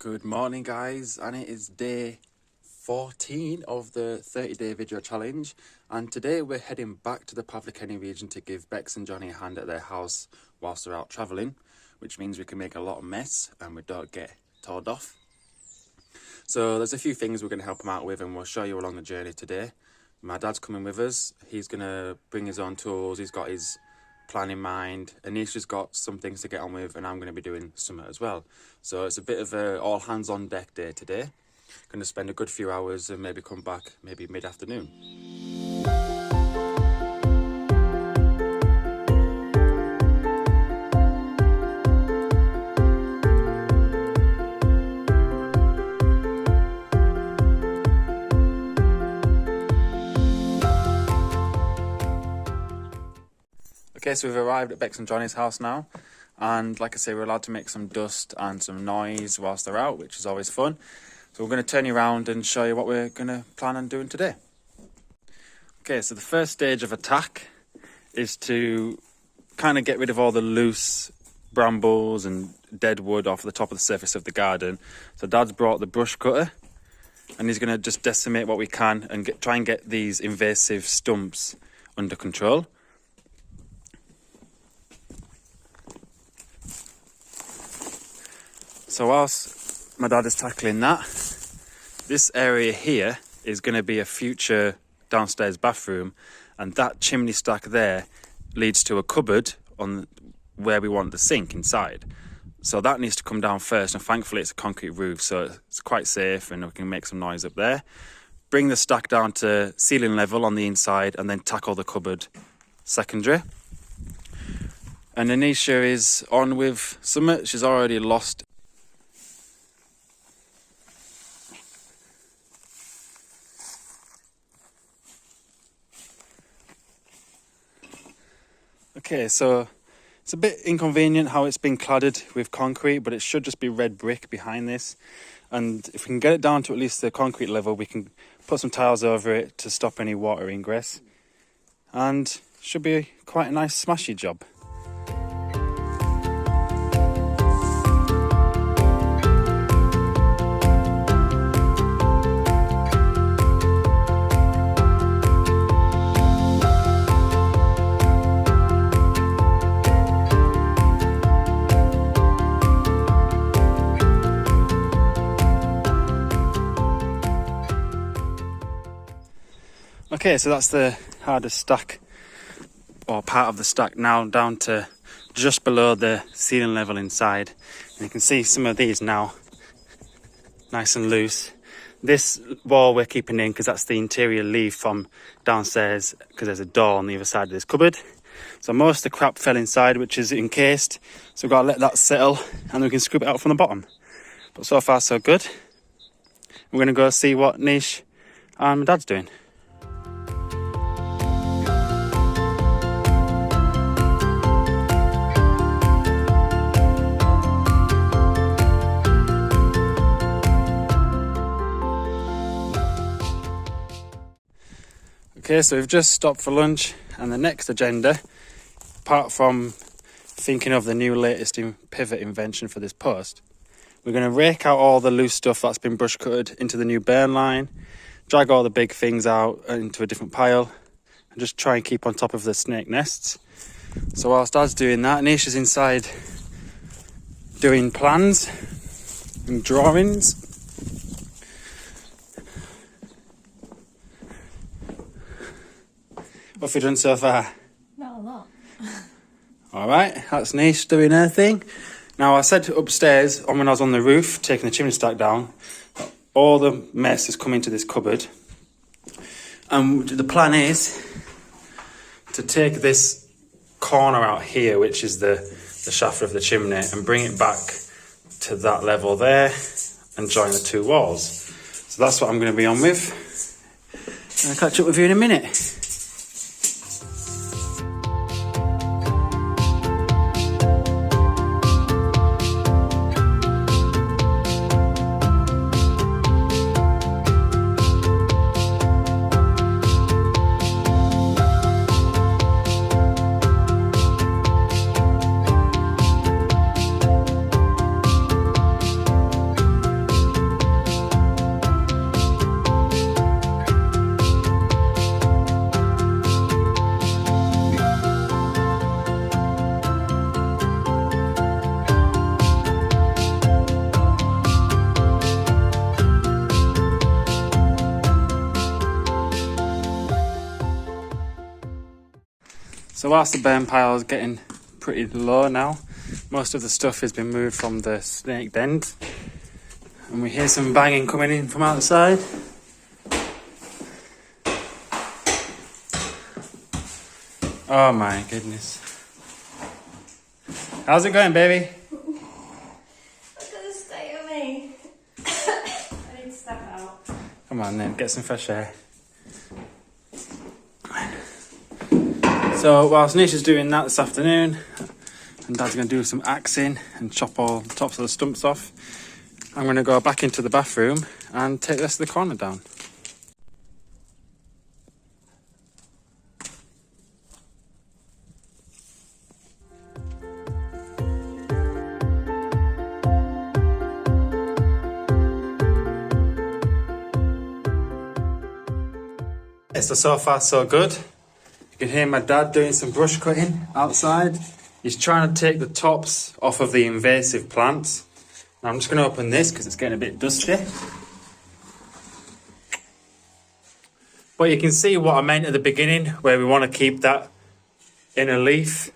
Good morning guys, and it is day 14 of the 30-day video challenge, and today we're heading back to the Pavlakeni region to give Bex and Jonny a hand at their house whilst they're out travelling, which means we can make a lot of mess and we don't get told off. So there's a few things we're going to help them out with, and we'll show you along the journey today. My dad's coming with us. He's going to bring his own tools. He's got his plan in mind. Anisha's got some things to get on with, and I'm going to be doing some as well. So it's a bit of a all hands on deck day today. Going to spend a good few hours and maybe come back maybe mid-afternoon. Okay, so we've arrived at Bex and Jonny's house now, and like I say, we're allowed to make some dust and some noise whilst they're out, which is always fun. So we're going to turn you around and show you what we're going to plan on doing today. Okay, so the first stage of attack is to kind of get rid of all the loose brambles and dead wood off the top of the surface of the garden. So Dad's brought the brush cutter, and he's going to just decimate what we can and try and get these invasive stumps under control. So whilst my dad is tackling that, this area here is going to be a future downstairs bathroom, and that chimney stack there leads to a cupboard on where we want the sink inside. So that needs to come down first, and thankfully it's a concrete roof, so it's quite safe and we can make some noise up there. Bring the stack down to ceiling level on the inside and then tackle the cupboard secondary. And Anisha is on with something. She's already lost. Okay, so it's a bit inconvenient how it's been cladded with concrete, but it should just be red brick behind this. And if we can get it down to at least the concrete level, we can put some tiles over it to stop any water ingress. And should be quite a nice smashy job. Okay, so that's the hardest stack, or part of the stack, now down to just below the ceiling level inside. And you can see some of these now nice and loose. This wall we're keeping in because that's the interior leave from downstairs, because there's a door on the other side of this cupboard. So most of the crap fell inside, which is encased, so we've got to let that settle and we can scoop it out from the bottom. But so far so good. We're going to go see what Nish and my dad's doing. Okay, so we've just stopped for lunch, and the next agenda, apart from thinking of the new latest pivot invention for this post, we're going to rake out all the loose stuff that's been brush cutted into the new burn line, drag all the big things out into a different pile, and just try and keep on top of the snake nests. So whilst Dad's doing that, Anisha's inside doing plans and drawings. What have you done so far? Not a lot. Alright, that's Nish doing her thing. Now I said upstairs, when I was on the roof, taking the chimney stack down, all the mess has come into this cupboard. And the plan is to take this corner out here, which is the shaft of the chimney, and bring it back to that level there and join the two walls. So that's what I'm going to be on with. I'll catch up with you in a minute. So whilst the burn pile is getting pretty low now, most of the stuff has been moved from the snake den. And we hear some banging coming in from outside. Oh my goodness. How's it going, baby? Look at the state of me. I need to step out. Come on then, get some fresh air. So whilst Nisha's doing that this afternoon, and Dad's going to do some axing and chop all the tops of the stumps off, I'm going to go back into the bathroom and take the rest of the corner down. So far so good. You can hear my dad doing some brush cutting outside. He's trying to take the tops off of the invasive plants. Now I'm just going to open this because it's getting a bit dusty. But you can see what I meant at the beginning, where we want to keep that inner leaf.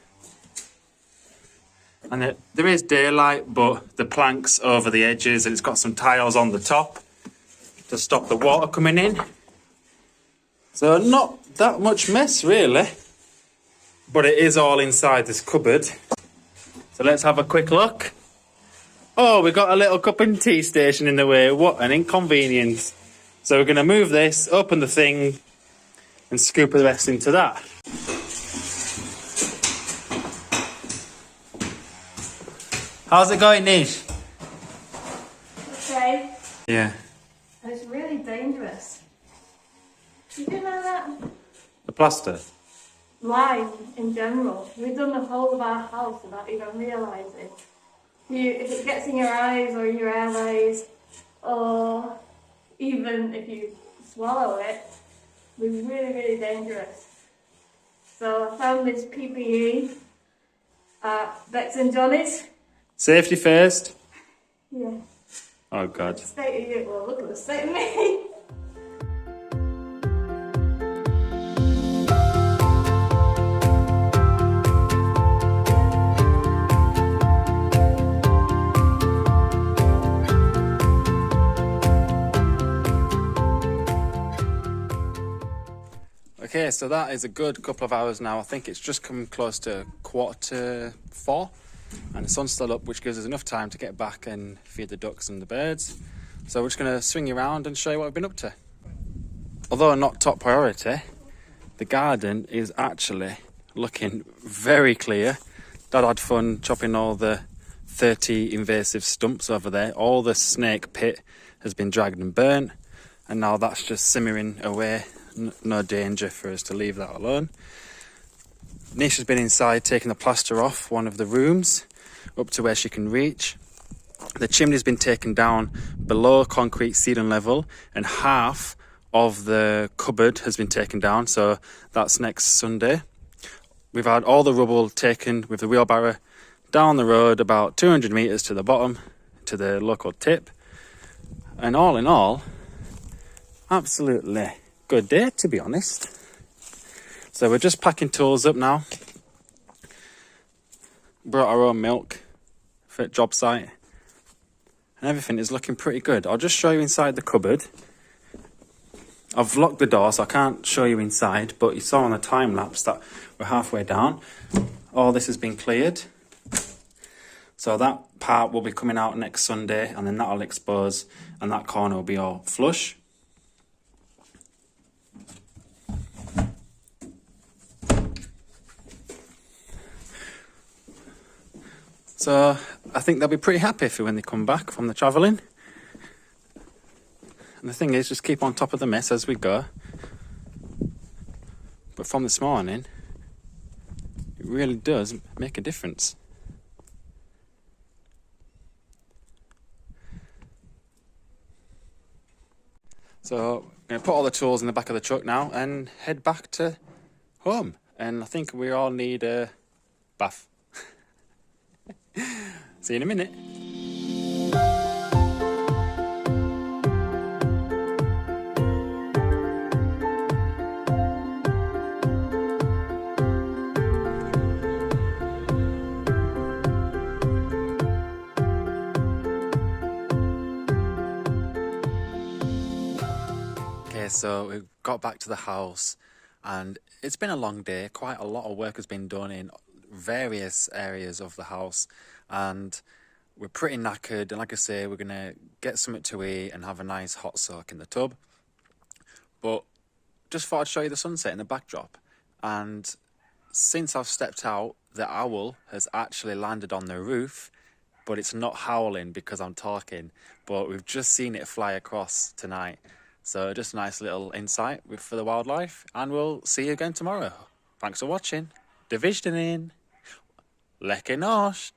And there is daylight, but the plank's over the edges and it's got some tiles on the top to stop the water coming in. So not that much mess really, but it is all inside this cupboard. So let's have a quick look. Oh, we've got a little cup and tea station in the way. What an inconvenience. So we're going to move this, open the thing and scoop the rest into that. How's it going, Nish? Okay. Yeah. It's really dangerous. You do know that? The plaster? Lime in general. We've done the whole of our house without even realising. If it gets in your eyes or your airways, or even if you swallow it, it's really, really dangerous. So I found this PPE at Bex and Jonny's. Safety first? Yeah. Oh God. State of you. Well, look at the state of me. Okay, so that is a good couple of hours now. I think it's just come close to 4:45 and the sun's still up, which gives us enough time to get back and feed the ducks and the birds. So we're just going to swing you around and show you what we've been up to. Although not top priority, the garden is actually looking very clear. Dad had fun chopping all the 30 invasive stumps over there. All the snake pit has been dragged and burnt, and now that's just simmering away. No danger for us to leave that alone. Nisha's been inside taking the plaster off one of the rooms up to where she can reach. The chimney's been taken down below concrete ceiling level, and half of the cupboard has been taken down, so that's next Sunday. We've had all the rubble taken with the wheelbarrow down the road about 200 metres to the bottom to the local tip, and all in all, absolutely good day, to be honest. So we're just packing tools up now. Brought our own milk for job site, and everything is looking pretty good. I'll just show you inside the cupboard. I've locked the door so I can't show you inside, but you saw on the time lapse that we're halfway down. All this has been cleared, so that part will be coming out next Sunday, and then that'll expose and that corner will be all flush. So I think they'll be pretty happy when they come back from the travelling. And the thing is, just keep on top of the mess as we go. But from this morning, it really does make a difference. So I'm going to put all the tools in the back of the truck now and head back to home. And I think we all need a bath. See you in a minute. Okay, so we got back to the house and it's been a long day. Quite a lot of work has been done in various areas of the house and we're pretty knackered. And like I say, we're going to get something to eat and have a nice hot soak in the tub. But just thought I'd show you the sunset in the backdrop. And since I've stepped out, the owl has actually landed on the roof, but it's not howling because I'm talking. But we've just seen it fly across tonight. So just a nice little insight for the wildlife. And we'll see you again tomorrow. Thanks for watching. Divisioning. Lekker norsk.